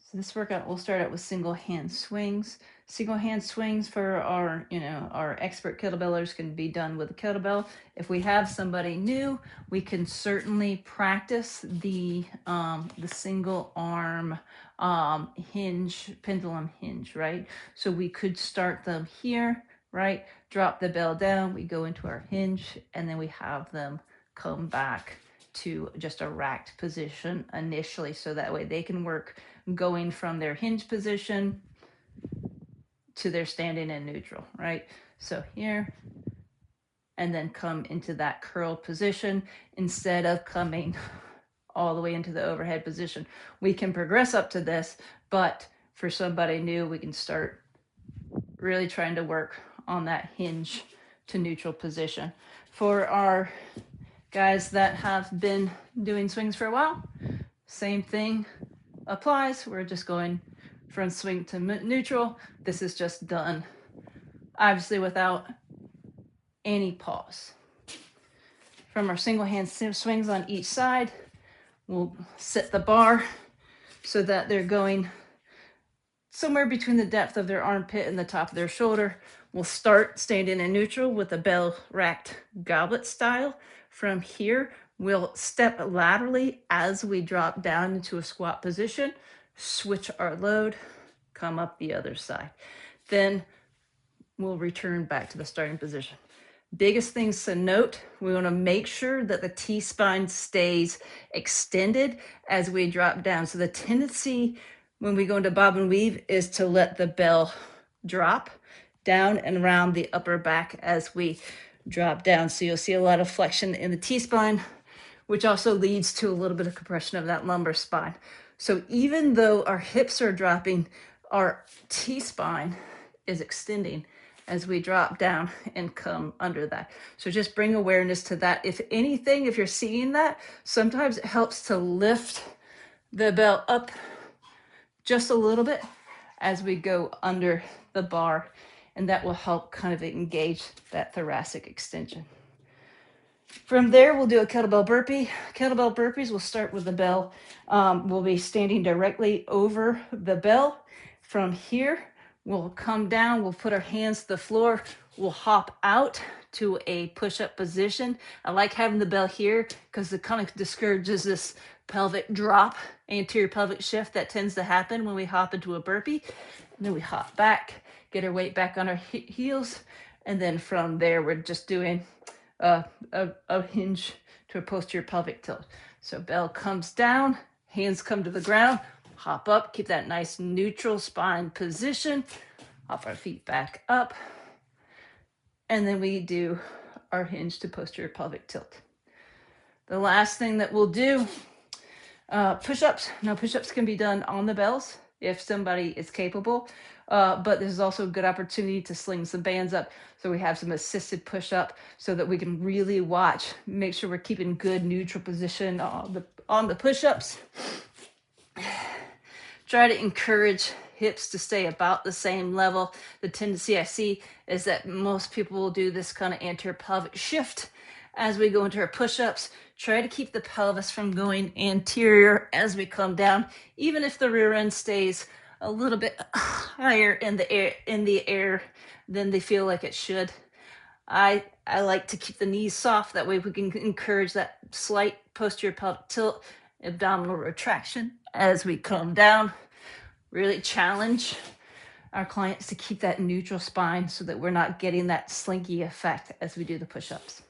So this workout, we'll start out with single hand swings. Single hand swings for our, our expert kettlebellers can be done with a kettlebell. If we have somebody new, we can certainly practice the single arm hinge, pendulum hinge, right? So we could start them here, right? Drop the bell down, we go into our hinge, and then we have them come back to just a racked position initially, so that way they can work going from their hinge position to their standing in neutral, right? So here, and then come into that curl position instead of coming all the way into the overhead position. We can progress up to this, but for somebody new, we can start really trying to work on that hinge to neutral position. For our guys that have been doing swings for a while, same thing applies. We're just going from swing to neutral. This is just done, obviously, without any pause. From our single hand swings on each side, we'll set the bar so that they're going somewhere between the depth of their armpit and the top of their shoulder. We'll start standing in neutral with a bell racked goblet style. From here, we'll step laterally as we drop down into a squat position, switch our load, come up the other side. Then we'll return back to the starting position. Biggest things to note, we want to make sure that the T-spine stays extended as we drop down. So the tendency when we go into bob and weave is to let the bell drop down and around the upper back as we drop down. So you'll see a lot of flexion in the T-spine, which also leads to a little bit of compression of that lumbar spine. So even though our hips are dropping, our T-spine is extending as we drop down and come under that. So just bring awareness to that. If anything, if you're seeing that, sometimes it helps to lift the bell up just a little bit as we go under the bar, and that will help kind of engage that thoracic extension. From there, we'll do a kettlebell burpee. Kettlebell burpees, we'll start with the bell. We'll be standing directly over the bell. From here, we'll come down, we'll put our hands to the floor, we'll hop out to a push-up position. I like having the bell here because it kind of discourages this pelvic drop, anterior pelvic shift that tends to happen when we hop into a burpee. And then we hop back, get our weight back on our heels, and then from there, we're just doing a hinge to a posterior pelvic tilt. So bell comes down, hands come to the ground, hop up, keep that nice neutral spine position, hop our feet back up, and then we do our hinge to posterior pelvic tilt. The last thing that we'll do, push-ups. Now, push-ups can be done on the bells if somebody is capable, but there's also a good opportunity to sling some bands up. So we have some assisted push-up so that we can really watch, make sure we're keeping good neutral position on the push-ups. Try to encourage hips to stay about the same level. The tendency I see is that most people will do this kind of anterior pelvic shift as we go into our push-ups. Try to keep the pelvis from going anterior as we come down, even if the rear end stays a little bit higher in the air than they feel like it should. I like to keep the knees soft. That way we can encourage that slight posterior pelvic tilt, abdominal retraction as we come down. Really challenge our clients to keep that neutral spine so that we're not getting that slinky effect as we do the push-ups.